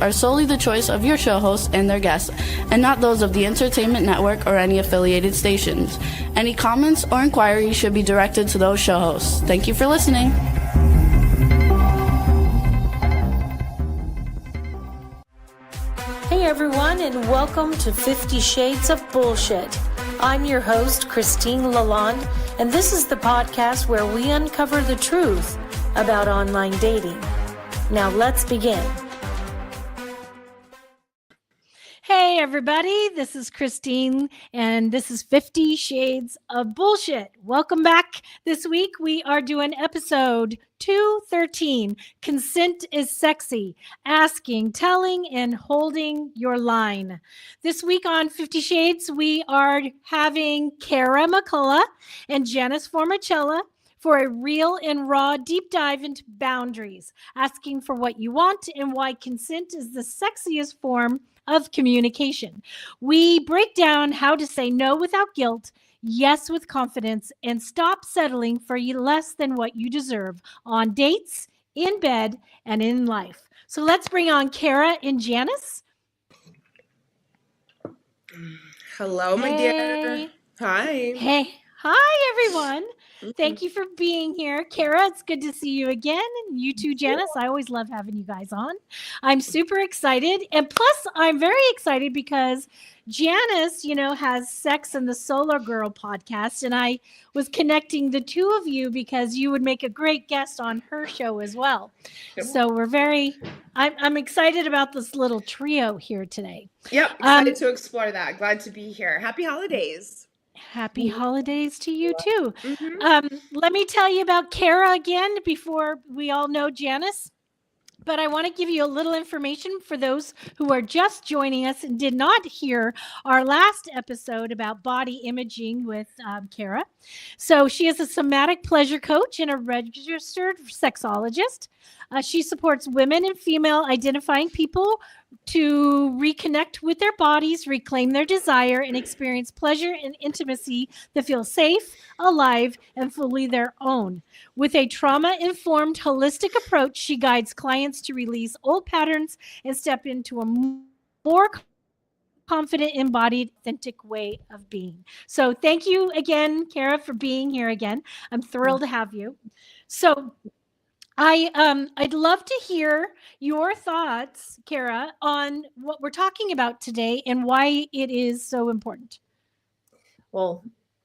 are solely the choice of your show hosts and their guests, and not those of the Entertainment Network or any affiliated stations. Any comments or inquiries should be directed to those show hosts. Thank you for listening. Hey everyone, and welcome to 50 Shades of Bullshit. I'm your host, Christine Lalonde, and this is the podcast where we uncover the truth about online dating. Now let's begin. Hey everybody, this is Christine, and this is 50 Shades of Bullshit. Welcome back. This week we are doing episode 213, Consent is Sexy, Asking, Telling, and Holding Your Line. This week on 50 Shades, we are having Kara McCulloh and Janice Formichella for a real and raw deep dive into boundaries, asking for what you want and why consent is the sexiest form of communication. We break down how to say no without guilt, yes with confidence, and stop settling for less than what you deserve on dates, in bed, and in life. So let's bring on Kara and Janice. Hello, my dear. Hi. Hey. Hi, everyone. Thank you for being here. Kara, it's good to see you again. And you too, Janice. I always love having you guys on. I'm super excited. And plus, I'm very excited because Janice, has Sex and the Solar Girl podcast. And I was connecting the two of you because you would make a great guest on her show as well. So I'm excited about this little trio here today. Yep, excited to explore that. Glad to be here. Happy holidays. Happy holidays to you too. Let me tell you about Kara again before we all know Janice. But I want to give you a little information for those who are just joining us and did not hear our last episode about body imaging with Kara. So she is a somatic pleasure coach and a registered sexologist. She supports women and female identifying people to reconnect with their bodies, reclaim their desire, and experience pleasure and intimacy that feel safe, alive, and fully their own. With a trauma-informed, holistic approach, she guides clients to release old patterns and step into a more confident, embodied, authentic way of being. So thank you again, Kara, for being here again. I'm thrilled to have you. So I'd love to hear your thoughts, Kara, on what we're talking about today and why it is so important. Well,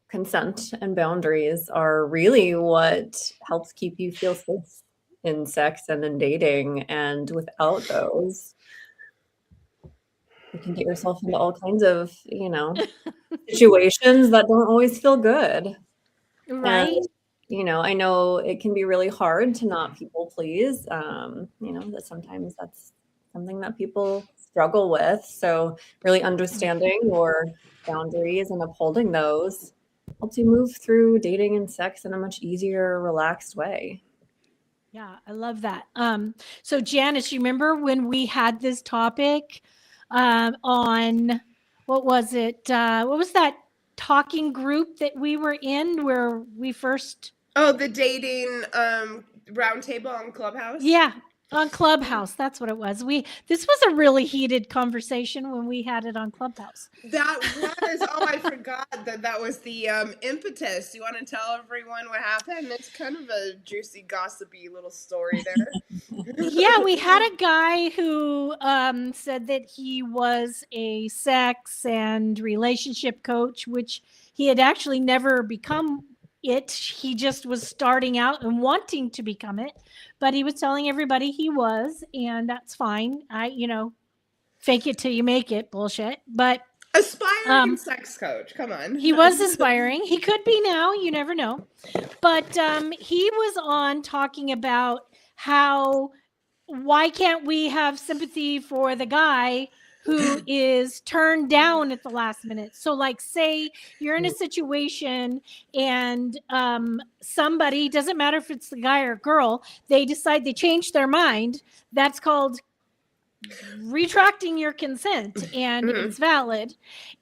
consent and boundaries are really what helps keep you feel safe in sex and in dating. And without those, you can get yourself into all kinds of, situations that don't always feel good. Right. And, I know it can be really hard to not people please, that sometimes that's something that people struggle with. So really understanding your boundaries and upholding those helps you move through dating and sex in a much easier, relaxed way. Yeah, I love that. So Janice, you remember when we had this topic on, what was it? What was that talking group that we were in where we first... Oh, the dating roundtable on Clubhouse? Yeah, on Clubhouse. That's what it was. This was a really heated conversation when we had it on Clubhouse. That was, I forgot that was the impetus. You want to tell everyone what happened? It's kind of a juicy, gossipy little story there. Yeah, we had a guy who said that he was a sex and relationship coach, which he had actually never become it. He just was starting out and wanting to become it, but he was telling everybody he was, and that's fine. Fake it till you make it bullshit. But aspiring sex coach, come on. He was aspiring. He could be now, you never know. But he was on talking about why can't we have sympathy for the guy who is turned down at the last minute. So like, say you're in a situation and somebody, doesn't matter if it's the guy or girl, they decide they change their mind. That's called retracting your consent, and it's valid.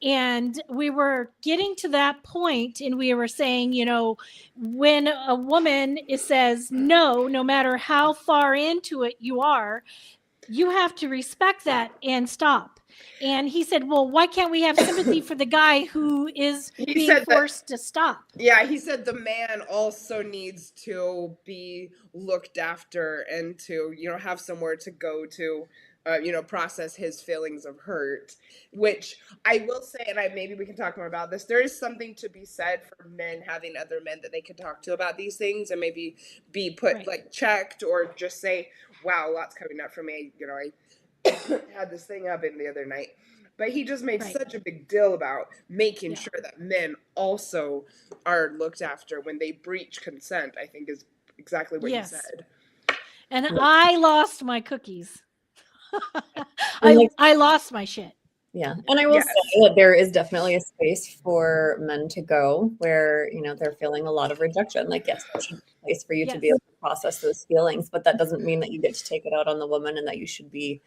And we were getting to that point, and we were saying, when a woman says no matter how far into it you are, You have to respect that and stop. And he said, well, why can't we have sympathy for the guy who is being forced to stop? Yeah, he said the man also needs to be looked after and to, have somewhere to go to, process his feelings of hurt, which I will say, and maybe we can talk more about this. There is something to be said for men having other men that they can talk to about these things and maybe be put checked, or just say, wow, a lot's coming up for me. I had this thing happen the other night. But he just made such a big deal about making sure that men also are looked after when they breach consent, I think is exactly what he said. And I lost my cookies. I lost my shit. Yeah. And I will say that there is definitely a space for men to go where, they're feeling a lot of rejection. Like, yes, there should be a place for you to be able to process those feelings, but that doesn't mean that you get to take it out on the woman and that you should be.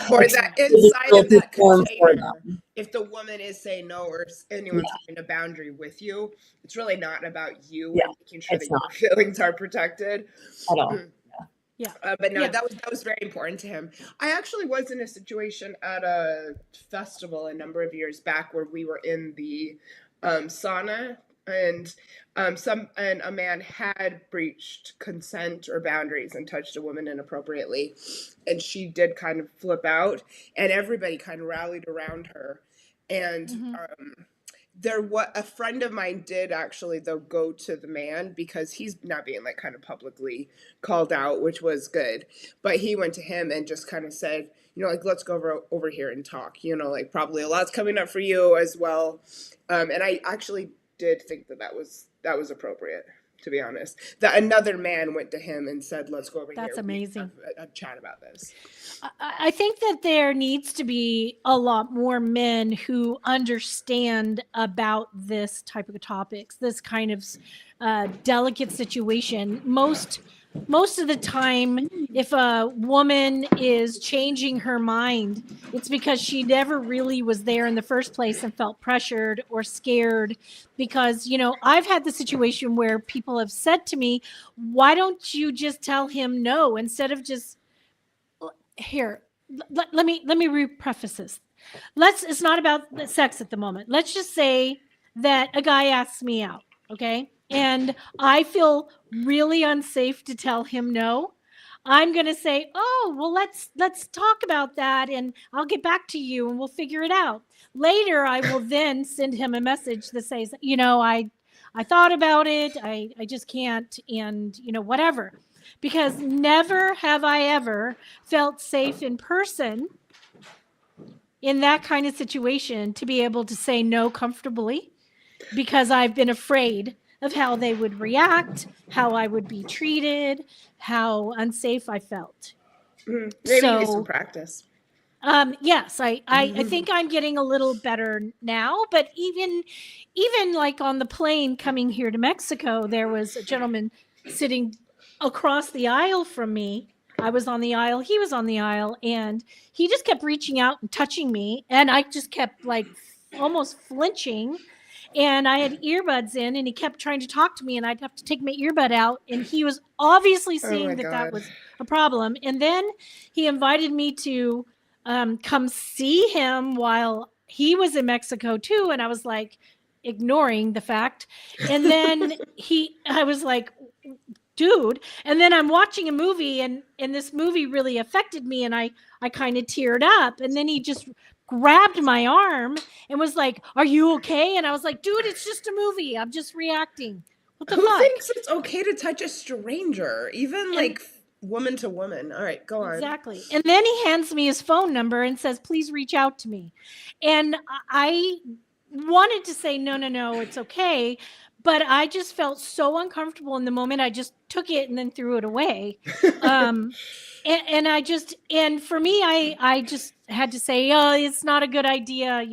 Or that inside of that container, if the woman is saying no, or if anyone's having a boundary with you, it's really not about you and making sure that your feelings are protected. At all. But no, that was very important to him. I actually was in a situation at a festival a number of years back where we were in the sauna, and a man had breached consent or boundaries and touched a woman inappropriately, and she did kind of flip out, and everybody kind of rallied around her, and a friend of mine did actually though go to the man, because he's not being kind of publicly called out, which was good, but he went to him and just kind of said, let's go over here and talk, probably a lot's coming up for you as well, and I actually did think that was appropriate, to be honest. That another man went to him and said, let's go over here. That's amazing. A chat about this. I think that there needs to be a lot more men who understand about this type of topics, this kind of delicate situation. Most of the time, if a woman is changing her mind, it's because she never really was there in the first place and felt pressured or scared. Because, I've had the situation where people have said to me, why don't you just tell him no instead of just here? Let me preface this. It's not about sex at the moment. Let's just say that a guy asks me out. Okay. And I feel really unsafe to tell him no. I'm going to say, oh, well, let's talk about that, and I'll get back to you and we'll figure it out. Later, I will then send him a message that says, I thought about it. I just can't. And, whatever, because never have I ever felt safe in person in that kind of situation to be able to say no comfortably, because I've been afraid of how they would react, how I would be treated, how unsafe I felt. Maybe you need some practice. Yes, I think I'm getting a little better now, but even like on the plane coming here to Mexico, there was a gentleman sitting across the aisle from me. I was on the aisle, he was on the aisle, and he just kept reaching out and touching me, and I just kept almost flinching. And I had earbuds in, and he kept trying to talk to me, and I'd have to take my earbud out. And he was obviously seeing that was a problem. And then he invited me to come see him while he was in Mexico too. And I was ignoring the fact. And then I was like, dude. And then I'm watching a movie, and this movie really affected me, and I kind of teared up. And then he just grabbed my arm and was like, are you okay? And I was like, dude, it's just a movie. I'm just reacting. What the fuck? Who thinks it's okay to touch a stranger, even woman to woman? All right, go on. Exactly. And then he hands me his phone number and says, please reach out to me. And I wanted to say, no, it's okay. But I just felt so uncomfortable in the moment. I just took it and then threw it away. And for me, I just had to say, oh, it's not a good idea.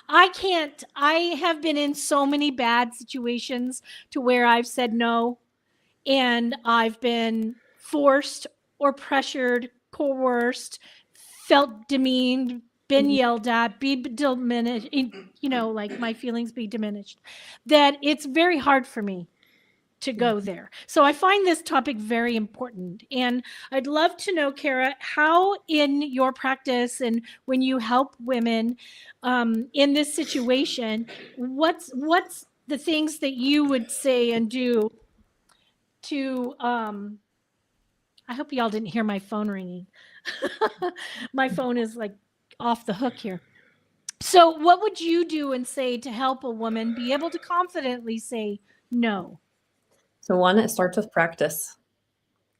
I can't. I have been in so many bad situations to where I've said no, and I've been forced or pressured, coerced, felt demeaned, been yelled at, be diminished, my feelings be diminished, that it's very hard for me to go there. So I find this topic very important. And I'd love to know, Kara, how in your practice and when you help women in this situation, what's the things that you would say and do to, I hope y'all didn't hear my phone ringing. My phone is like off the hook here. So what would you do and say to help a woman be able to confidently say no? So one, it starts with practice,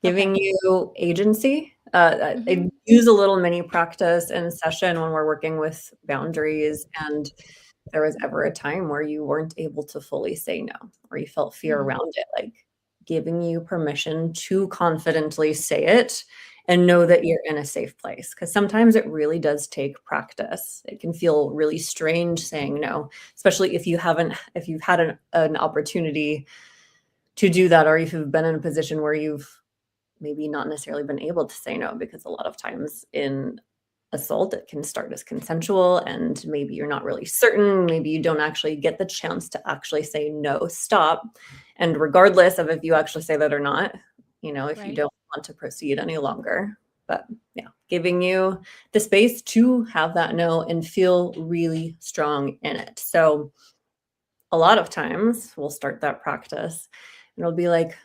giving you agency. I use a little mini practice in session when we're working with boundaries, and if there was ever a time where you weren't able to fully say no, or you felt fear around it, like giving you permission to confidently say it and know that you're in a safe place. Because sometimes it really does take practice. It can feel really strange saying no, especially if you've had an opportunity to do that, or if you've been in a position where you've maybe not necessarily been able to say no, because a lot of times in assault, it can start as consensual and maybe you're not really certain. Maybe you don't actually get the chance to actually say no, stop. And regardless of if you actually say that or not, if you don't want to proceed any longer. But yeah, giving you the space to have that no and feel really strong in it. So a lot of times we'll start that practice and it'll be like,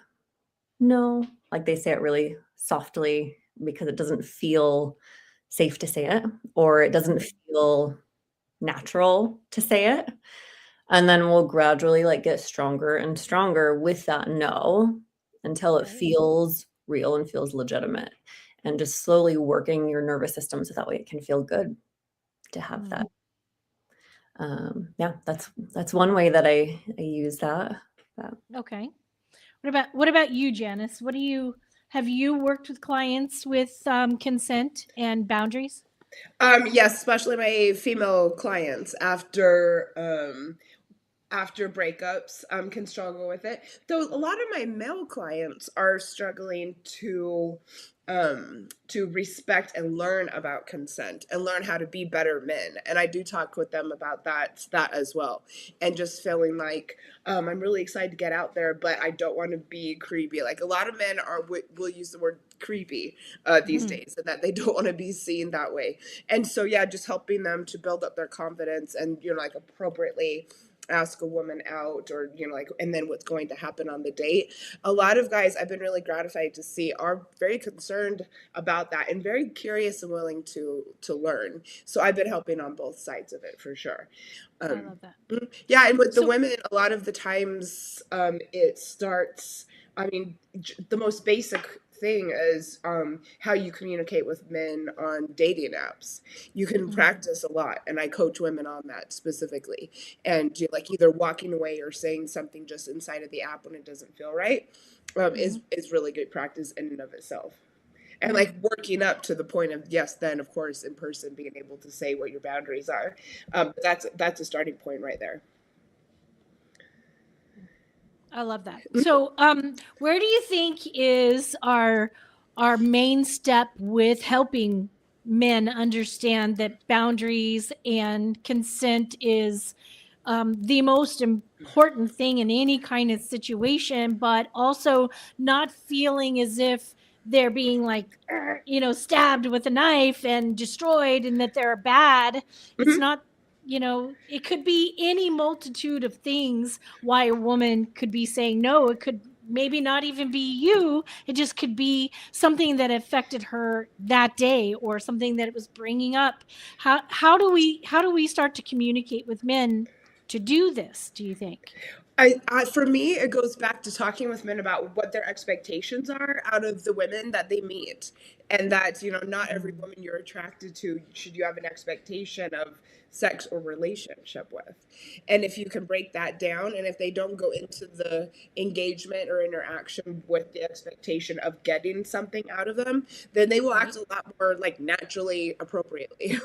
no, like they say it really softly because it doesn't feel safe to say it, or it doesn't feel natural to say it. And then we'll gradually get stronger and stronger with that no until it feels real and feels legitimate, and just slowly working your nervous system so that way it can feel good to have that. That's one way that I use that. Okay. What about you, Janice? Have you worked with clients with consent and boundaries? Yes, especially my female clients after breakups can struggle with it. Though a lot of my male clients are struggling to respect and learn about consent and learn how to be better men. And I do talk with them about that as well. And just feeling like I'm really excited to get out there, but I don't want to be creepy. Like a lot of men will use the word creepy these days, and that they don't want to be seen that way. And so, yeah, just helping them to build up their confidence and, appropriately ask a woman out, or and then what's going to happen on the date. A lot of guys I've been really gratified to see are very concerned about that and very curious and willing to learn. So I've been helping on both sides of it for sure. I love that. Yeah, and with the women, a lot of the times it starts, the most basic thing is how you communicate with men on dating apps. You can practice a lot, and I coach women on that specifically. And either walking away or saying something just inside of the app when it doesn't feel right is really good practice in and of itself. And working up to the point of, yes, then of course in person being able to say what your boundaries are. That's a starting point right there. I love that. So where do you think is our main step with helping men understand that boundaries and consent is the most important thing in any kind of situation, but also not feeling as if they're being stabbed with a knife and destroyed and that they're bad. It's not, it could be any multitude of things why a woman could be saying no. It could maybe not even be you. It just could be something that affected her that day or something that it was bringing up. How do we start to communicate with men to do this, do you think? For me, it goes back to talking with men about what their expectations are out of the women that they meet. And that, not every woman you're attracted to should you have an expectation of sex or relationship with. And if you can break that down, and if they don't go into the engagement or interaction with the expectation of getting something out of them, then they will act a lot more naturally, appropriately.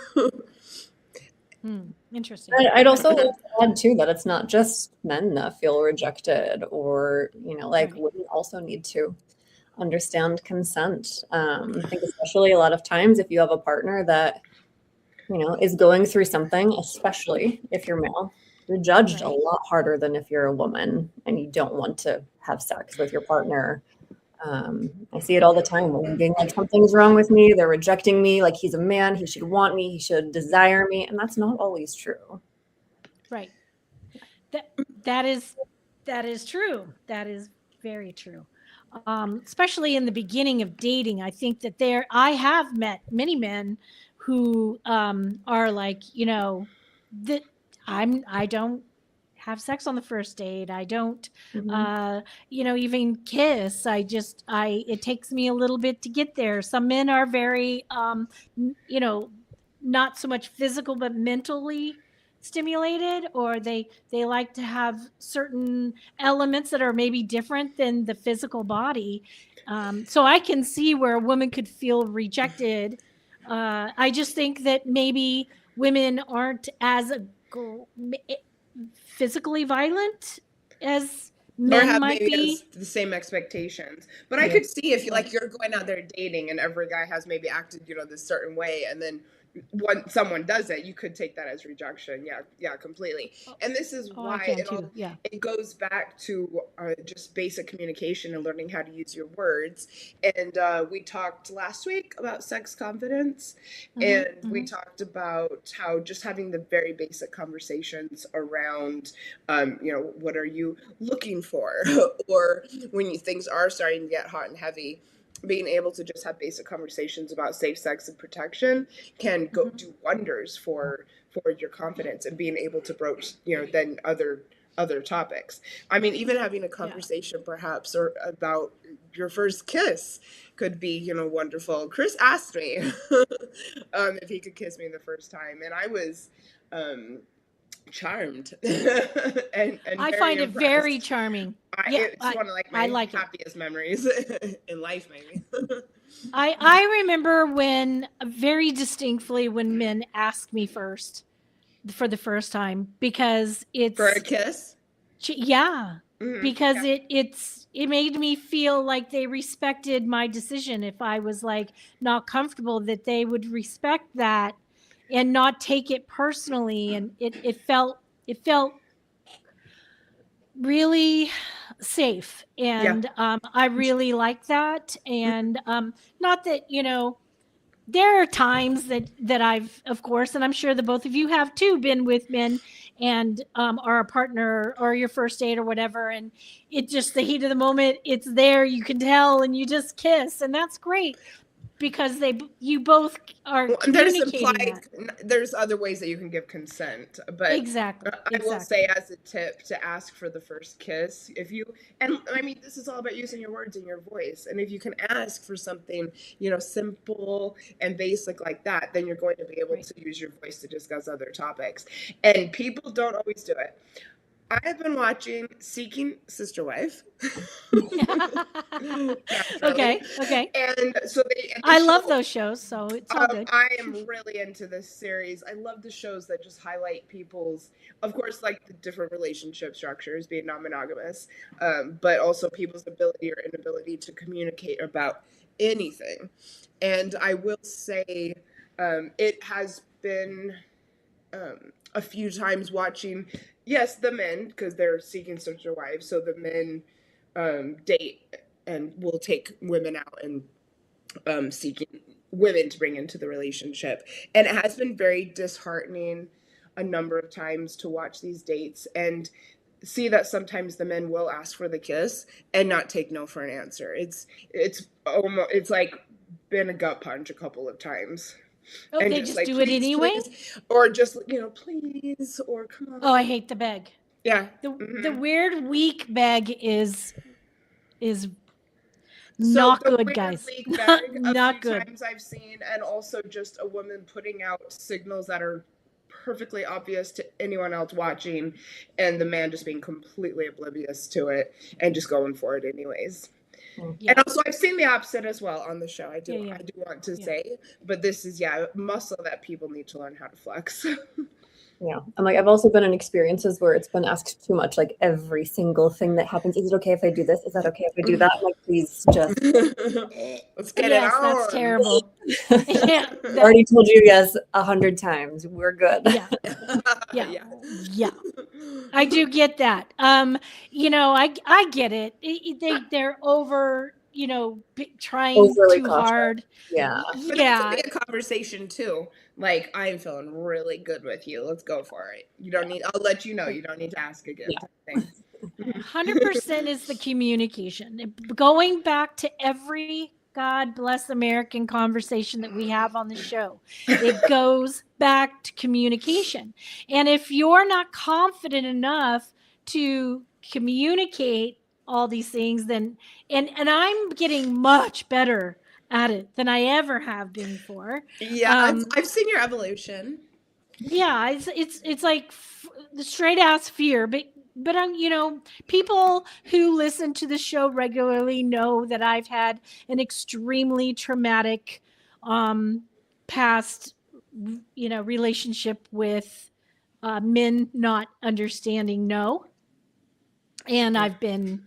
Interesting. I'd also like to add too that it's not just men that feel rejected, or women also need to understand consent. I think especially a lot of times if you have a partner that is going through something, especially if you're male, You're judged a lot harder than if you're a woman and you don't want to have sex with your partner. I see it all the time. Women being like, something's wrong with me. They're rejecting me. Like, he's a man. He should want me. He should desire me. And that's not always true. Right. That is true. That is very true. Especially in the beginning of dating, I think that I have met many men who are like, that I don't have sex on the first date. I don't, even kiss. It takes me a little bit to get there. Some men are very, not so much physical, but mentally stimulated, or they like to have certain elements that are maybe different than the physical body. So I can see where a woman could feel rejected. I just think that maybe women aren't as physically violent as men might be. As the same expectations. But I could see if you're going out there dating and every guy has maybe acted, this certain way, and then when someone does it, you could take that as rejection. Yeah, completely. And this is why it goes back to just basic communication and learning how to use your words. And we talked last week about sex confidence, and we talked about how just having the very basic conversations around, what are you looking for, or when things are starting to get hot and heavy. Being able to just have basic conversations about safe sex and protection can go do wonders for your confidence and being able to broach, then other topics. I mean, even having a conversation perhaps or about your first kiss could be, wonderful. Chris asked me if he could kiss me the first time, and I was charmed and I find it very charming. It's one of my happiest memories in life, maybe. I remember very distinctly when men ask me for the first time, because it's for a kiss. Because it made me feel like they respected my decision. If I was like not comfortable, that they would respect that and not take it personally. And it felt really safe. And I really like that. And not that, there are times that I've, of course, and I'm sure that both of you have too, been with men and are a partner or your first date or whatever. And it just, the heat of the moment, it's there, you can tell, and you just kiss. And that's great, because you both are communicating. There's other ways that you can give consent, but exactly. I will say, as a tip, to ask for the first kiss. And I mean, this is all about using your words and your voice. And if you can ask for something, simple and basic like that, then you're going to be able to use your voice to discuss other topics. And people don't always do it. I've been watching Seeking Sister Wife. Okay. And so I love those shows, so it's all good. I am really into this series. I love the shows that just highlight people's, of course, like the different relationship structures, being non-monogamous, but also people's ability or inability to communicate about anything. And I will say it has been a few times watching, yes, the men, because they're seeking sister wives, so the men date and will take women out and seeking women to bring into the relationship. And it has been very disheartening a number of times to watch these dates and see that sometimes the men will ask for the kiss and not take no for an answer. It's like been a gut punch a couple of times. Oh, and they just do it anyway? Please, or just, please, or come on. Oh, I hate the beg. Yeah. The weird weak beg is not good, guys. Not good. Times I've seen, and also just a woman putting out signals that are perfectly obvious to anyone else watching, and the man just being completely oblivious to it and just going for it anyways. Yeah. And also, I've seen the opposite as well on the show. I do want to say, but this is muscle that people need to learn how to flex. Yeah. I'm like, I've also been in experiences where it's been asked too much, like every single thing that happens. Is it okay if I do this? Is that okay if I do that? I'm like, please just. Let's get it Yes, on. that's terrible. Yeah, I already told you yes 100 times. We're good. yeah, yeah. I do get that. I get it. They're over, trying Overly too cautious. hard. Yeah. But that could be a conversation too. Like, I'm feeling really good with you. Let's go for it. You don't need. I'll let you know. You don't need to ask again. Yeah. 100% is the communication. Going back to every God bless American conversation that we have on the show, it goes back to communication. And if you're not confident enough to communicate all these things, then and I'm getting much better at it than I ever have been before. Yeah, I've seen your evolution. Yeah, it's like the straight ass fear, but people who listen to the show regularly know that I've had an extremely traumatic past relationship with men not understanding no, and I've been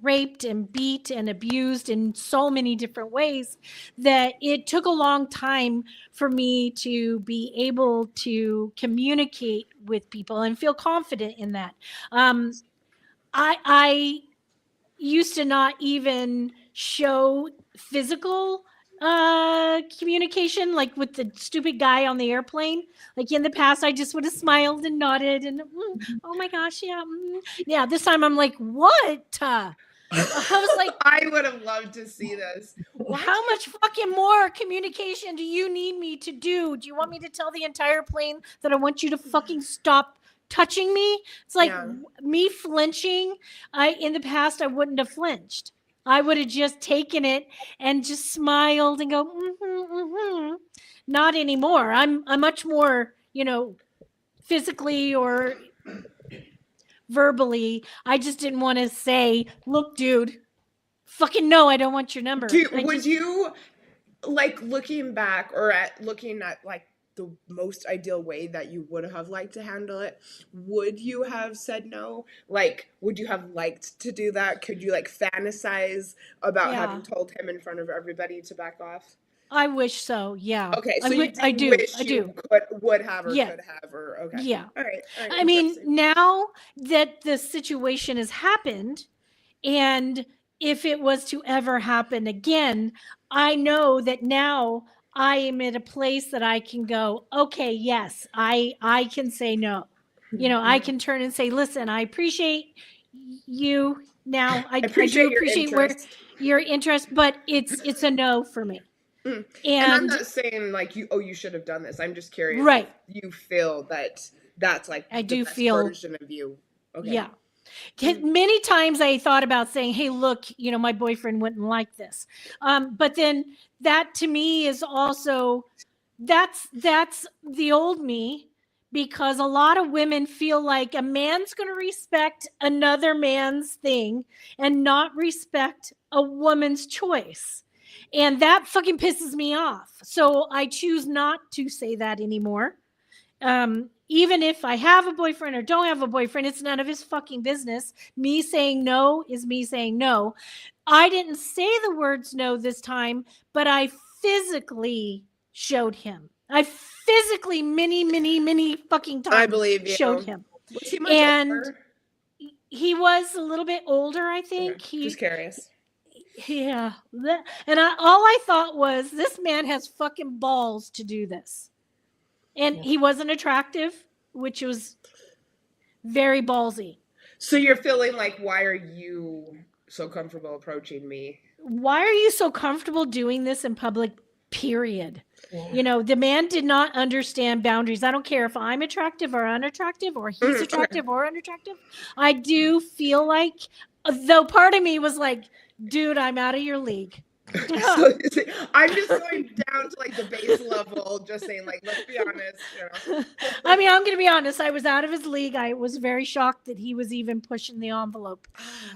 raped and beat and abused in so many different ways that it took a long time for me to be able to communicate with people and feel confident in that. I used to not even show physical communication, like with the stupid guy on the airplane. Like in the past, I just would have smiled and nodded and oh my gosh, yeah. This time I'm like, what? I was like, I would have loved to see this. how much fucking more communication do you need me to do? Do you want me to tell the entire plane that I want you to fucking stop touching me? It's like me flinching. In the past, I wouldn't have flinched. I would have just taken it and just smiled and go, Not anymore. I'm much more, physically or verbally. I just didn't want to say, look, dude, fucking no, I don't want your number. Would you, like, looking back or looking at like the most ideal way that you would have liked to handle it, would you have said no? Like, would you have liked to do that? Could you like fantasize about having told him in front of everybody to back off? I wish so. Yeah. Okay. So I do. Would have or could have or okay. Yeah. All right. I mean, now that the situation has happened, and if it was to ever happen again, I know that now I am at a place that I can go, okay, yes, I can say no. I can turn and say, listen, I appreciate you now. I do appreciate where your interest, but it's a no for me. And I'm not saying like you should have done this. I'm just curious. Right. If you feel that's like I the do best feel version of you. Okay. Yeah. Many times I thought about saying, hey, look, my boyfriend wouldn't like this. But then that to me is also, that's the old me, because a lot of women feel like a man's going to respect another man's thing and not respect a woman's choice. And that fucking pisses me off. So I choose not to say that anymore. Even if I have a boyfriend or don't have a boyfriend, it's none of his fucking business. Me saying no is me saying no. I didn't say the words no this time, but I physically showed him. I physically many fucking times I believe you. Showed him. Was he much older? He was a little bit older, I think. Okay. Just curious. Yeah. And all I thought was, this man has fucking balls to do this. And he wasn't attractive, which was very ballsy. So you're feeling like, why are you so comfortable approaching me? Why are you so comfortable doing this in public, period? Yeah. The man did not understand boundaries. I don't care if I'm attractive or unattractive, or he's attractive or unattractive. I do feel like, though part of me was like, dude, I'm out of your league. So, I'm just going down to like the base level, just saying, like, let's be honest. I mean, I'm going to be honest. I was out of his league. I was very shocked that he was even pushing the envelope.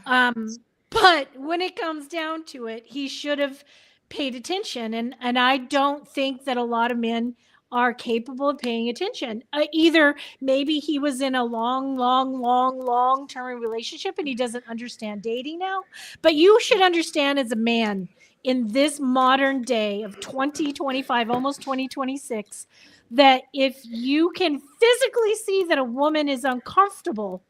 But when it comes down to it, he should have paid attention. And I don't think that a lot of men are capable of paying attention. Either maybe he was in a long-term relationship and he doesn't understand dating now. But you should understand as a man in this modern day of 2025, almost 2026, that if you can physically see that a woman is uncomfortable,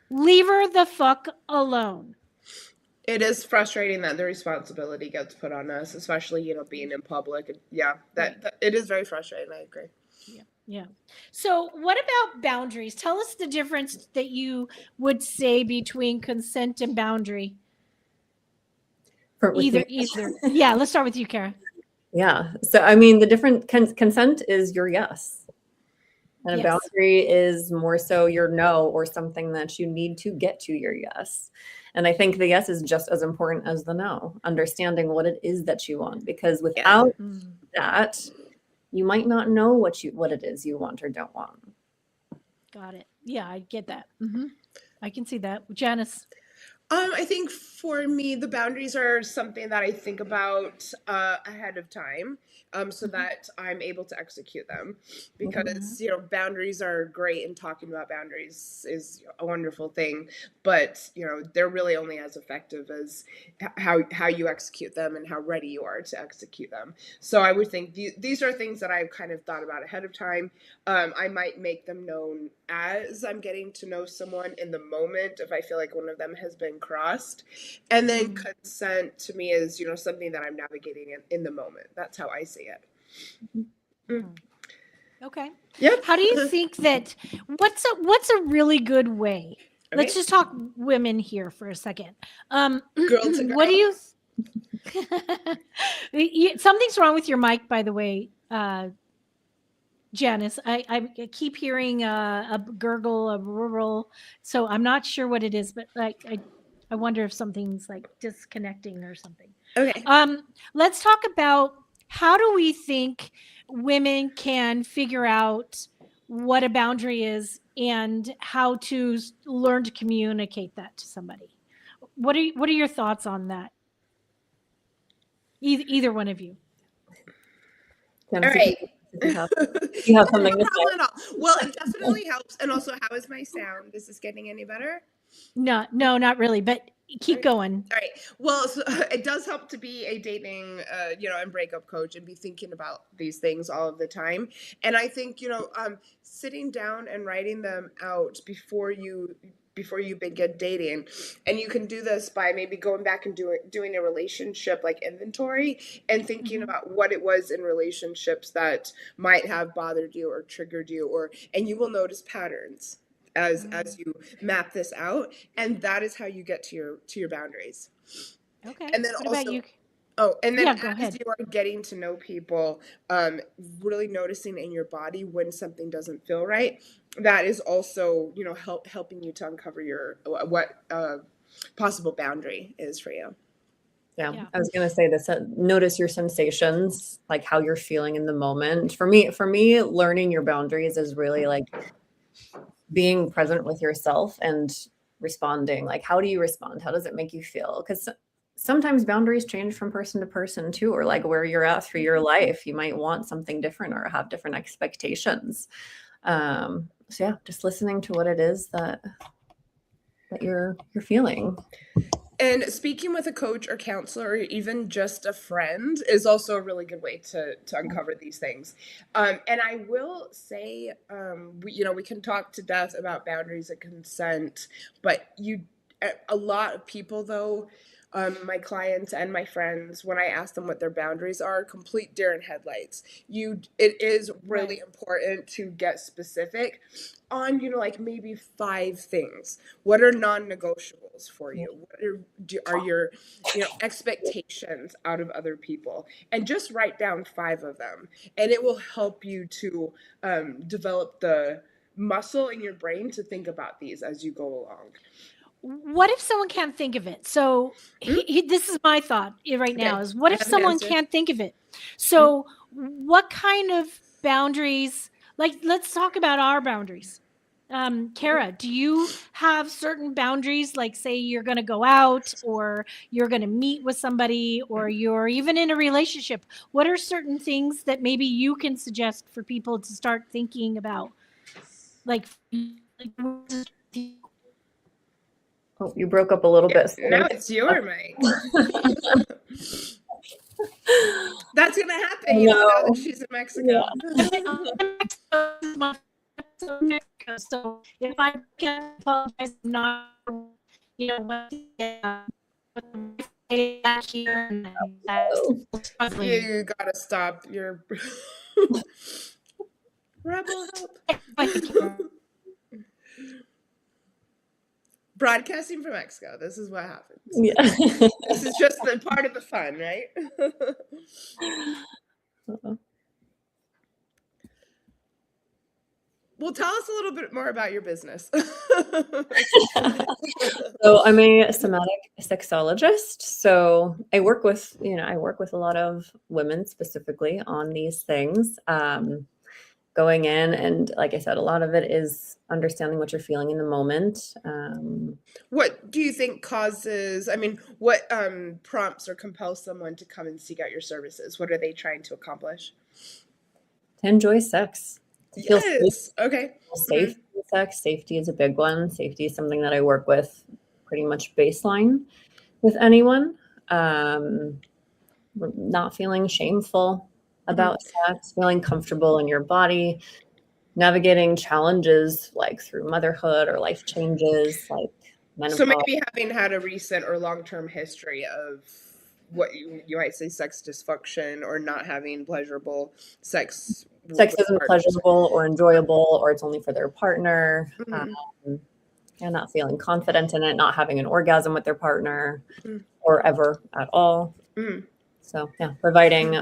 leave her the fuck alone. It is frustrating that the responsibility gets put on us, especially, being in public. Yeah, that it is very frustrating. I agree. Yeah. So what about boundaries? Tell us the difference that you would say between consent and boundary. Either. Yeah, let's start with you, Kara. Yeah. So, I mean, the different consent is your yes. And a boundary is more so your no, or something that you need to get to your yes. And I think the yes is just as important as the no, understanding what it is that you want, because without that, you might not know what it is you want or don't want. Got it. Yeah, I get that. I can see that. Janice? I think for me, the boundaries are something that I think about ahead of time, so that I'm able to execute them. Because boundaries are great, and talking about boundaries is a wonderful thing. But they're really only as effective as how you execute them and how ready you are to execute them. So I would think these are things that I've kind of thought about ahead of time. I might make them known as I'm getting to know someone in the moment if I feel like one of them has been crossed. And then consent to me is, something that I'm navigating in the moment. That's how I see it. Okay. Yep. How do you think that, what's a really good way? Okay. Let's just talk women here for a second. Girl to girl. What do you, something's wrong with your mic, by the way, Janice. I keep hearing a gurgle, a rural, so I'm not sure what it is, but I wonder if something's like disconnecting or something. Okay. Let's talk about, how do we think women can figure out what a boundary is and how to learn to communicate that to somebody? What are your thoughts on that? Either one of you. All right. You have something to say? Well, it definitely helps. And also, how is my sound? Is this getting any better? No, not really, but keep going. All right. Well, so it does help to be a dating, and breakup coach and be thinking about these things all of the time. And I think, sitting down and writing them out before you begin dating. And you can do this by maybe going back and doing a relationship like inventory and thinking about what it was in relationships that might have bothered you or triggered you, and you will notice patterns as you map this out, and that is how you get to your boundaries. Okay. And then what also, about you? As you are getting to know people, really noticing in your body when something doesn't feel right, that is also, helping you to uncover what possible boundary is for you. Yeah. I was going to say this, notice your sensations, like how you're feeling in the moment. For me, learning your boundaries is really like being present with yourself and responding. Like, how do you respond? How does it make you feel? Because sometimes boundaries change from person to person too, or like where you're at through your life. You might want something different or have different expectations. So yeah, just listening to what it is that you're feeling. And speaking with a coach or counselor, or even just a friend, is also a really good way to uncover these things. And I will say, we can talk to death about boundaries and consent, but a lot of people though, my clients and my friends, when I ask them what their boundaries are, complete deer in headlights. It is really important to get specific on, like maybe 5 things. What are non-negotiables for you? What are your, expectations out of other people? And just write down 5 of them, and it will help you to develop the muscle in your brain to think about these as you go along. What if someone can't think of it? So this is my thought right now is, what if someone can't think of it? So what kind of boundaries, like, let's talk about our boundaries. Kara, do you have certain boundaries, like say you're going to go out or you're going to meet with somebody or you're even in a relationship? What are certain things that maybe you can suggest for people to start thinking about? Like Oh, you broke up a little bit. Now it's your mic. That's going to happen, now that she's in Mexico. So if I can apologize, I'm not, here You gotta stop your rebel help. Broadcasting from Mexico. This is what happens. Yeah. This is just the part of the fun, right? Well, tell us a little bit more about your business. So I'm a somatic sexologist. So I work with a lot of women specifically on these things. Going in, and like I said, a lot of it is understanding what you're feeling in the moment. What do you think causes, what prompts or compels someone to come and seek out your services? What are they trying to accomplish? To enjoy sex. To feel Yes. Okay. safe in sex. Safety is a big one. Safety is something that I work with pretty much baseline with anyone. Not feeling shameful about sex, feeling comfortable in your body, navigating challenges like through motherhood or life changes like menopause. So maybe having had a recent or long-term history of what you might say sex dysfunction or not having pleasurable sex. Sex isn't pleasurable or enjoyable, or it's only for their partner. And not feeling confident in it, not having an orgasm with their partner or ever at all. So yeah, providing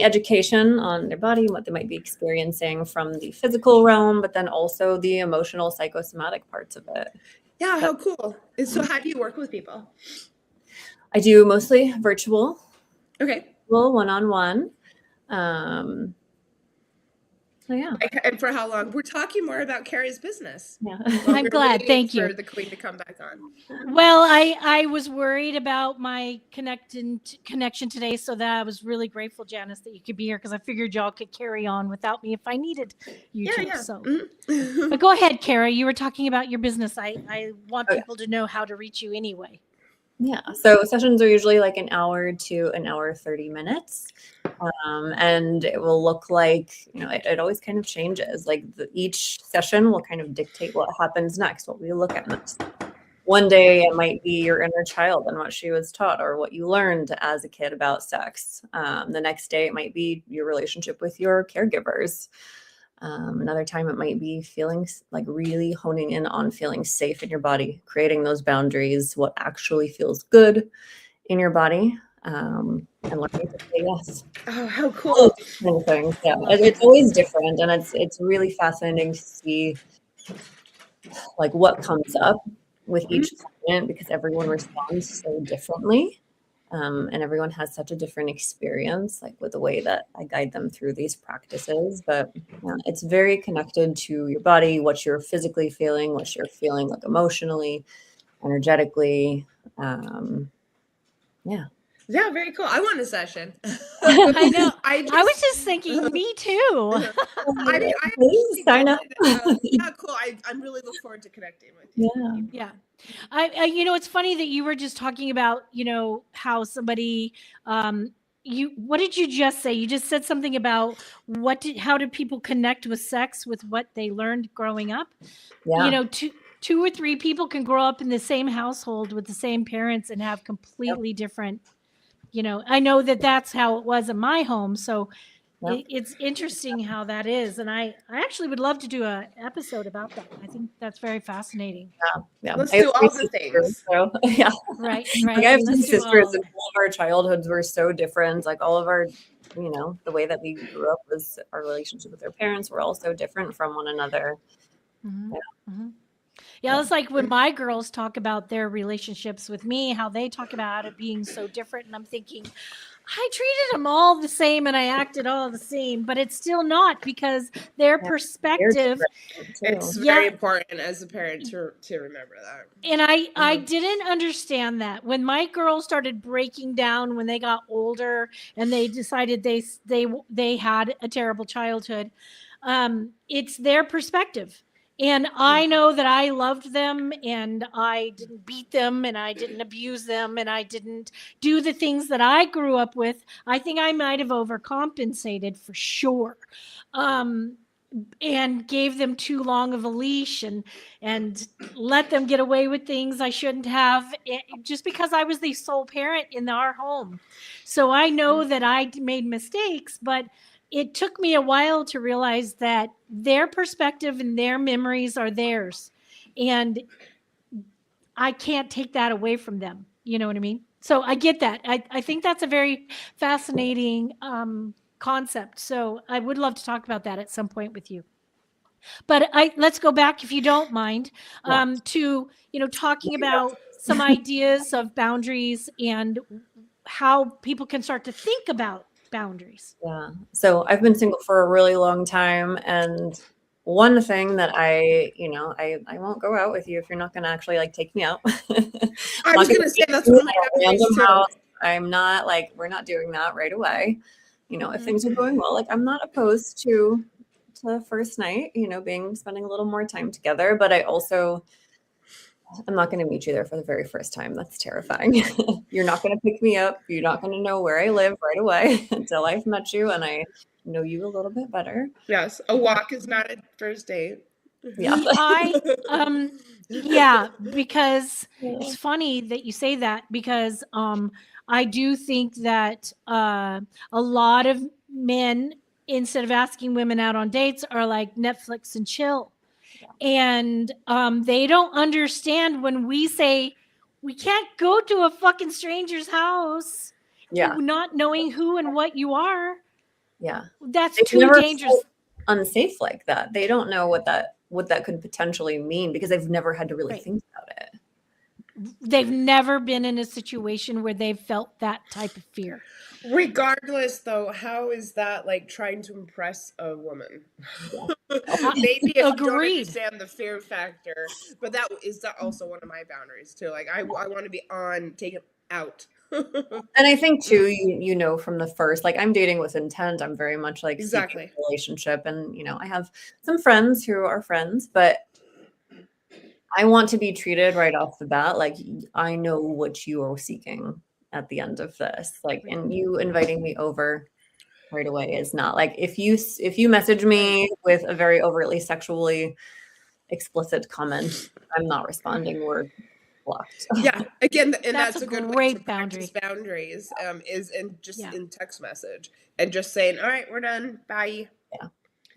education on their body and what they might be experiencing from the physical realm, but then also the emotional, psychosomatic parts of it. Yeah, how cool. So how do you work with people? I do mostly virtual. Okay. One-on-one. So yeah. And for how long? We're talking more about Carrie's business. Yeah. I'm glad. Thank you. For the queen to come back on. Well, I was worried about my connection today, so that I was really grateful, Janice, that you could be here because I figured y'all could carry on without me if I needed you to. Yeah. So, but go ahead, Kara. You were talking about your business. I want people to know how to reach you anyway. Yeah. So sessions are usually like an hour to an hour 30 minutes. And it will look like, it always kind of changes. Like each session will kind of dictate what happens next, what we look at next. One day it might be your inner child and what she was taught or what you learned as a kid about sex. The next day it might be your relationship with your caregivers. Another time it might be feeling like really honing in on feeling safe in your body, creating those boundaries, what actually feels good in your body, and learning to say yes. Oh, how cool. Kind of things. Yeah, it's always different, and it's really fascinating to see like what comes up with each client because everyone responds so differently. And everyone has such a different experience, like with the way that I guide them through these practices. But it's very connected to your body, what you're physically feeling, what you're feeling like emotionally, energetically. Yeah, very cool. I want a session. I know. I was just thinking, me too. I sign up. Yeah, cool. I'm really looking forward to connecting with you. Yeah. I it's funny that you were just talking about, how somebody, what did you just say? You just said something about how did people connect with sex with what they learned growing up? Yeah. Two or three people can grow up in the same household with the same parents and have completely different, I know that's how it was in my home. So it's interesting how that is. And I actually would love to do an episode about that. I think that's very fascinating. Yeah. Let's do all the things. So, yeah. Right. Like I have two sisters and all of our childhoods were so different. Like all of our, the way that we grew up was our relationship with our parents were all so different from one another. Yeah, it's like when my girls talk about their relationships with me, how they talk about it being so different. And I'm thinking, I treated them all the same and I acted all the same, but it's still not, because their Yeah, perspective. It's Yeah. very important as a parent to remember that. And I didn't understand that when my girls started breaking down when they got older and they decided they had a terrible childhood. It's their perspective. And I know that I loved them and I didn't beat them and I didn't abuse them and I didn't do the things that I grew up with. I think I might have overcompensated for sure. And gave them too long of a leash and let them get away with things I shouldn't have, just because I was the sole parent in our home. So I know that I made mistakes, but it took me a while to realize that their perspective and their memories are theirs. And I can't take that away from them. You know what I mean? So I get that. I think that's a very fascinating concept. So I would love to talk about that at some point with you. But let's go back, if you don't mind, to, talking about some ideas of boundaries and how people can start to think about boundaries. Yeah. So I've been single for a really long time. And one thing that I won't go out with you if you're not going to actually like take me out. I was going to say that's one of my random too. house. I'm not like, we're not doing that right away. If things are going well, like I'm not opposed to first night, spending a little more time together, but I'm not going to meet you there for the very first time. That's terrifying. You're not going to pick me up. You're not going to know where I live right away until I've met you and I know you a little bit better. Yes. A walk is not a first date. Yeah. Yeah, because it's funny that you say that, because I do think that a lot of men, instead of asking women out on dates, are like Netflix and chill. And they don't understand when we say we can't go to a fucking stranger's house, not knowing who and what you are. Yeah. That's too dangerous. Unsafe like that. They don't know what that could potentially mean because they've never had to really think about it. They've never been in a situation where they've felt that type of fear. Regardless, though, how is that like trying to impress a woman? Maybe if you don't understand the fear factor, but that is also one of my boundaries too. Like I want to be taken out. And I think too, from the first, like I'm dating with intent. I'm very much like exactly seeking a relationship, and I have some friends who are friends, but I want to be treated right off the bat like I know what you are seeking at the end of this. Like, and you inviting me over right away is not like if you message me with a very overtly sexually explicit comment, I'm not responding. We're blocked. Yeah, again, and that's a good way to boundary. practice boundaries is in text message and just saying, all right, we're done, bye.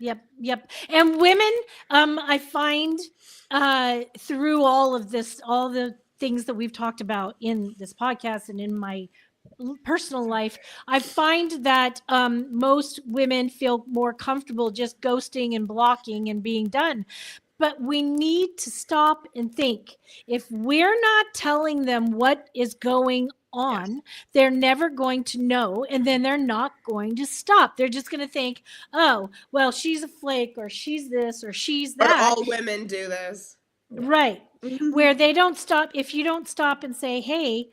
Yep. And women, I find through all of this, all the things that we've talked about in this podcast and in my personal life, I find that most women feel more comfortable just ghosting and blocking and being done. But we need to stop and think. If we're not telling them what is going on, they're never going to know, and then they're not going to stop. They're just going to think, oh, well, she's a flake, or she's this, or she's that. Or all women do this. Right. Where they don't stop. If you don't stop and say, hey,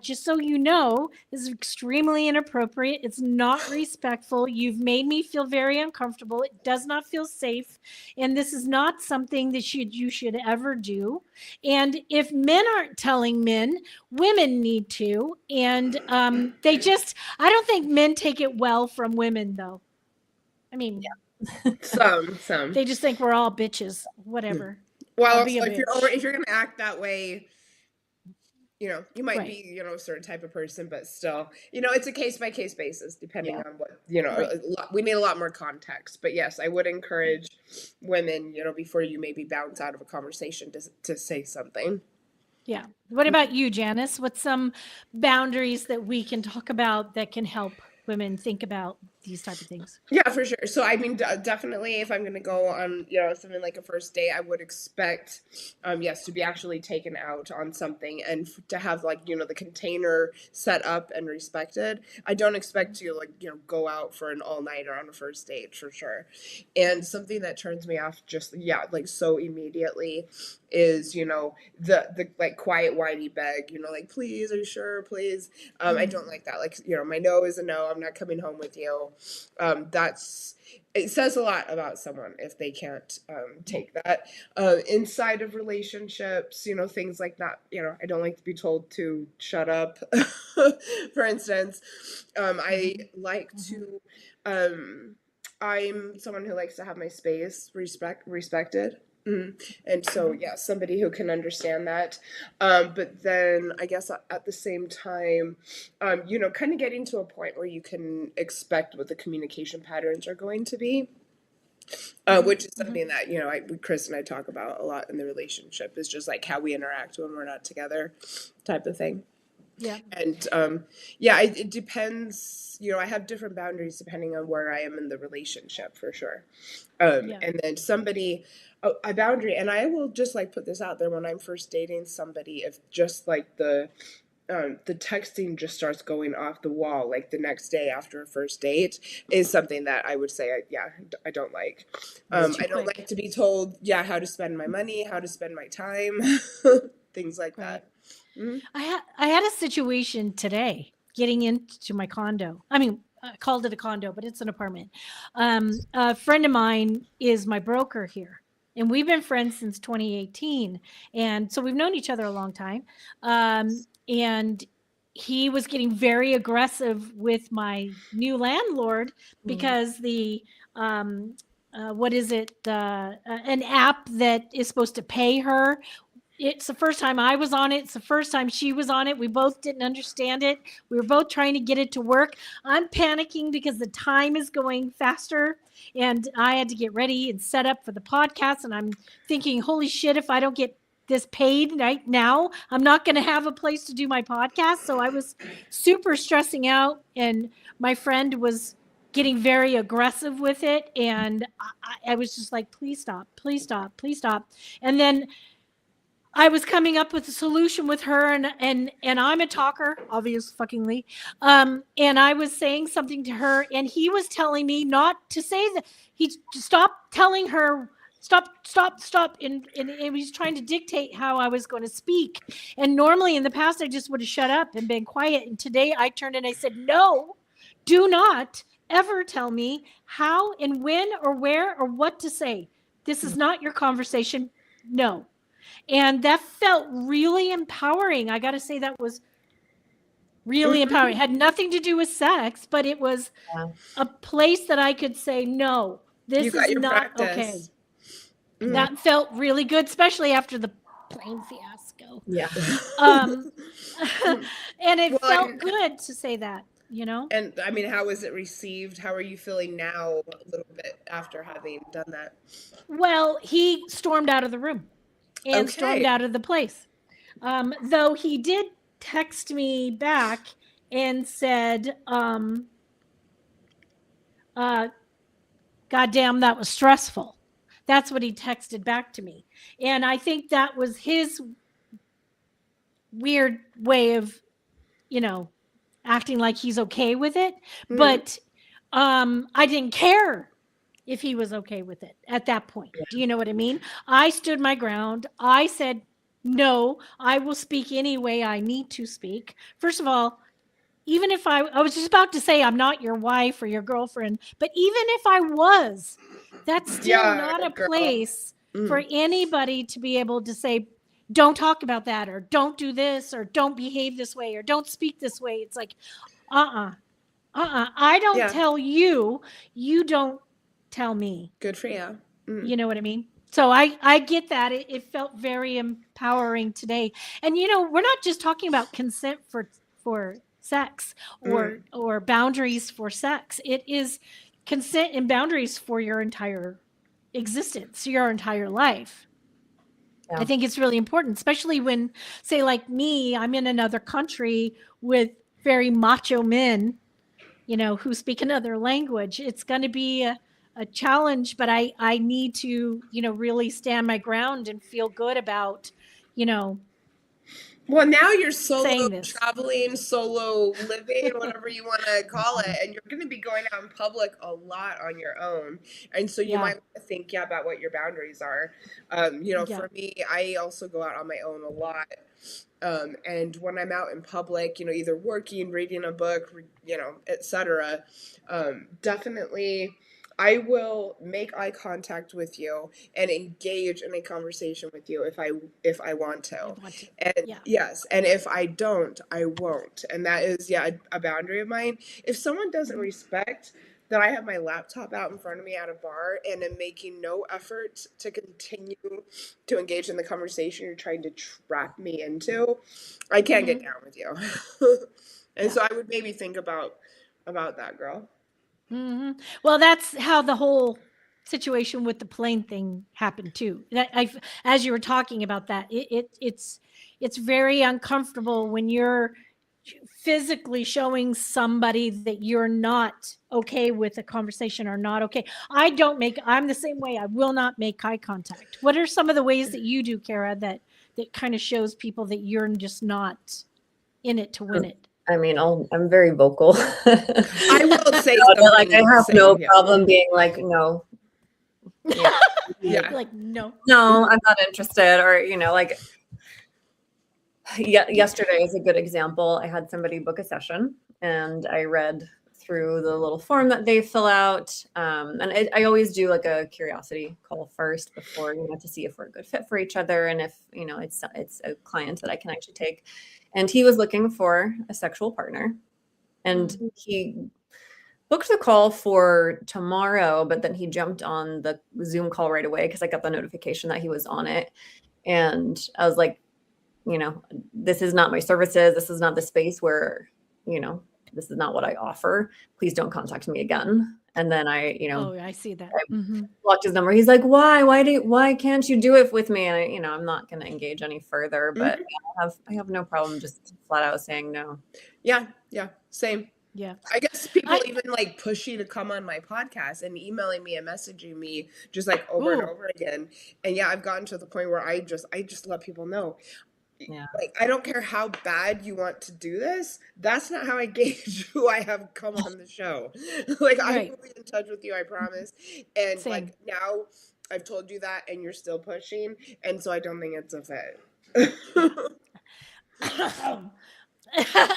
just so you know, this is extremely inappropriate. It's not respectful. You've made me feel very uncomfortable. It does not feel safe. And this is not something that you should ever do. And if men aren't telling men, women need to. And I don't think men take it well from women, though. I mean, some. They just think we're all bitches, whatever. Well, also, if you're gonna act that way, you might be, a certain type of person, but still, it's a case by case basis, depending on what, we need a lot more context. But yes, I would encourage women, before you maybe bounce out of a conversation to say something. Yeah. What about you, Janice? What's some boundaries that we can talk about that can help women think about these type of things? Yeah, for sure. So, I mean, definitely, if I'm going to go on, something like a first date, I would expect, yes, to be actually taken out on something and to have like, the container set up and respected. I don't expect to like, go out for an all-nighter on a first date for sure. And something that turns me off just, like so immediately is, the like quiet whiny beg, like, please, are you sure? Please. I don't like that. Like, my no is a no. I'm not coming home with you. It says a lot about someone if they can't take that. Inside of relationships, things like that, I don't like to be told to shut up, for instance. I like to, I'm someone who likes to have my space respected. And so, yeah, somebody who can understand that. But then I guess at the same time, kind of getting to a point where you can expect what the communication patterns are going to be, which is something that, Chris and I talk about a lot in the relationship, is just like how we interact when we're not together type of thing. Yeah. And it depends, I have different boundaries depending on where I am in the relationship for sure. And then a boundary, and I will just like put this out there when I'm first dating somebody, if just like the texting just starts going off the wall, like the next day after a first date, is something that I would say, I don't like. I don't like to be told, how to spend my money, how to spend my time, things like that. Mm-hmm. I had a situation today getting into my condo. I mean, I called it a condo, but it's an apartment. A friend of mine is my broker here, and we've been friends since 2018. And so we've known each other a long time. And he was getting very aggressive with my new landlord because an app that is supposed to pay her. It's the first time I was on it. It's the first time she was on it. We both didn't understand it. We were both trying to get it to work. I'm panicking because the time is going faster and I had to get ready and set up for the podcast. And I'm thinking, holy shit, if I don't get this paid right now, I'm not going to have a place to do my podcast. So I was super stressing out, and my friend was getting very aggressive with it. And I was just like, please stop, please stop, please stop. And then I was coming up with a solution with her, and I'm a talker, obviously. And I was saying something to her, and he was telling me not to say that. He stopped telling her, stop. And he was trying to dictate how I was going to speak. And normally in the past, I just would have shut up and been quiet. And today I turned and I said, no, do not ever tell me how and when or where or what to say. This is not your conversation. No. And that felt really empowering. I got to say, that was really empowering. It had nothing to do with sex, but it was a place that I could say, no, this is not practice. Okay. That felt really good, especially after the plane fiasco. Yeah. And it felt good to say that, And I mean, how was it received? How are you feeling now a little bit after having done that? Well, he stormed out of the room. And stormed out of the place. Though he did text me back and said, goddamn, that was stressful. That's what he texted back to me. And I think that was his weird way of, acting like he's okay with it. But I didn't care if he was okay with it at that point. Do you know what I mean? I stood my ground. I said, no, I will speak any way I need to speak. First of all, even if I was just about to say I'm not your wife or your girlfriend, but even if I was, that's still not a place for anybody to be able to say, don't talk about that, or don't do this, or don't behave this way, or don't speak this way. It's like, I don't tell you, you don't tell me. Good for you. You know what I mean? So I get that. It felt very empowering today. And, we're not just talking about consent for sex or boundaries for sex. It is consent and boundaries for your entire existence, your entire life. Yeah. I think it's really important, especially when, say, like me, I'm in another country with very macho men who speak another language. It's going to be a challenge, but I need to, really stand my ground and feel good about, Well, now you're solo saying this. traveling, solo living, whatever you want to call it, and you're going to be going out in public a lot on your own, and so you might want to think, about what your boundaries are. For me, I also go out on my own a lot, and when I'm out in public, either working, reading a book, etc., definitely. I will make eye contact with you and engage in a conversation with you if I want to. And yes, and if I don't, I won't. And that is a boundary of mine. If someone doesn't respect that I have my laptop out in front of me at a bar and am making no effort to continue to engage in the conversation you're trying to trap me into, I can't get down with you. And so I would maybe think about that, girl. Mm-hmm. Well, that's how the whole situation with the plane thing happened too. As you were talking about that, it's very uncomfortable when you're physically showing somebody that you're not okay with a conversation or not okay. I'm the same way. I will not make eye contact. What are some of the ways that you do, Kara, that kind of shows people that you're just not in it to win it? I mean, I'm very vocal. I will say like I have no problem being like, no. Like, no, I'm not interested. Or, yesterday is a good example. I had somebody book a session and I read through the little form that they fill out. And I always do like a curiosity call first before, to see if we're a good fit for each other. And if, it's a client that I can actually take. And he was looking for a sexual partner, and he booked the call for tomorrow, but then he jumped on the Zoom call right away because I got the notification that he was on it. And I was like, this is not my services. This is not the space where, this is not what I offer. Please don't contact me again. And then I see that. I blocked his number. He's like, why can't you do it with me? And I'm not going to engage any further, but I have no problem just flat out saying no. Yeah. Same. Yeah. I guess people even like push you to come on my podcast and emailing me and messaging me just like over and over again. And I've gotten to the point where I just let people know. Yeah. Like, I don't care how bad you want to do this. That's not how I gauge who I have come on the show. Like, I will be in touch with you, I promise. And like now I've told you that and you're still pushing. And so I don't think it's a fit.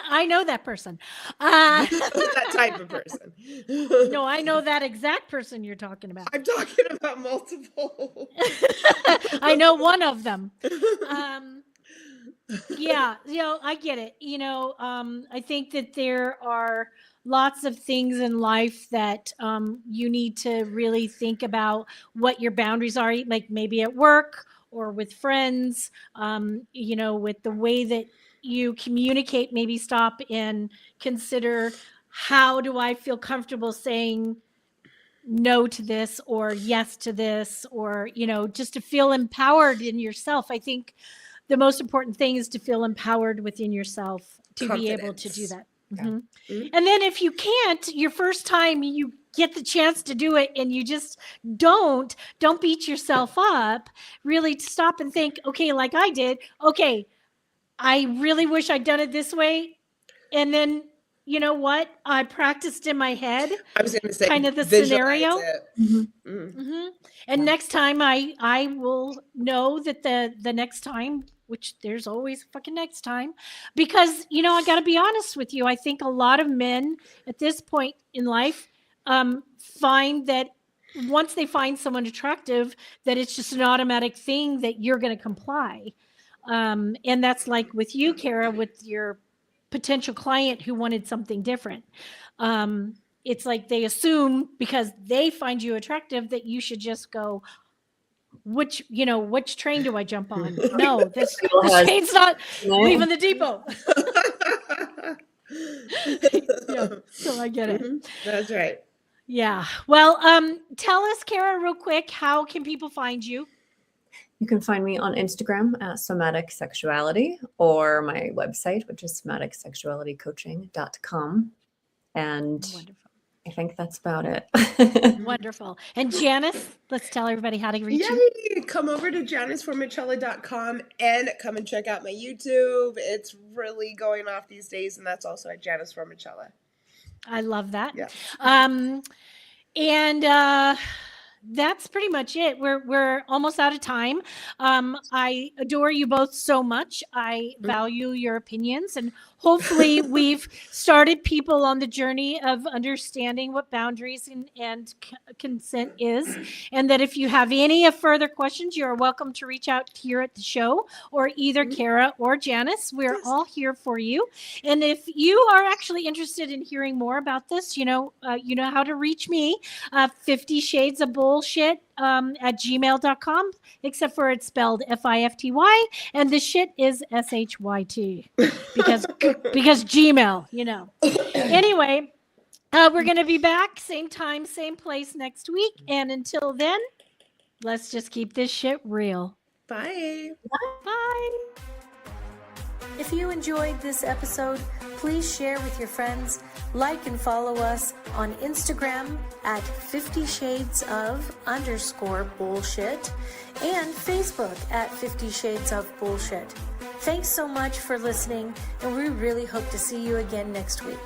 I know that person. That type of person. No, I know that exact person you're talking about. I'm talking about multiple. I know one of them. I get it. I think that there are lots of things in life that you need to really think about what your boundaries are, like maybe at work or with friends, with the way that you communicate, maybe stop and consider, how do I feel comfortable saying no to this or yes to this, or, just to feel empowered in yourself. I think the most important thing is to feel empowered within yourself to be able to do that. And then if you can't, your first time you get the chance to do it and you just don't beat yourself up, really stop and think, okay, like I did, okay, I really wish I'd done it this way. And then, you know what? I practiced in my head. I was going to say kind of the scenario. And next time I will know that the next time, which there's always a fucking next time, because, I got to be honest with you. I think a lot of men at this point in life find that once they find someone attractive, that it's just an automatic thing that you're going to comply. And that's like with you, Kara, with your potential client who wanted something different. It's like they assume because they find you attractive that you should just go, which train do I jump on? No, this train's not leaving the depot. So I get it. That's right. Yeah. Well, tell us, Kara, real quick, how can people find you? You can find me on Instagram at Somatic Sexuality, or my website, which is somaticsexualitycoaching.com. And Wonderful. I think that's about it. Wonderful. And Janice, let's tell everybody how to reach you. Yay! Come over to JaniceFormichella.com and come and check out my YouTube. It's really going off these days, and that's also at Janice Formichella. I love that. Yeah. And that's pretty much it. We're almost out of time. I adore you both so much. I value your opinions, and hopefully we've started people on the journey of understanding what boundaries and consent is. And that if you have any further questions, you're welcome to reach out here at the show, or either Kara or Janice. We're all here for you. And if you are actually interested in hearing more about this, you know how to reach me. 50 Shades of Bullshit at gmail.com, except for it's spelled FIFTY, and the shit is SHYT because Gmail, Anyway, we're going to be back same time, same place next week. And until then, let's just keep this shit real. Bye. Bye. If you enjoyed this episode, please share with your friends, like and follow us on Instagram at 50 Shades of _bullshit and Facebook at 50 Shades of Bullshit. Thanks so much for listening, and we really hope to see you again next week.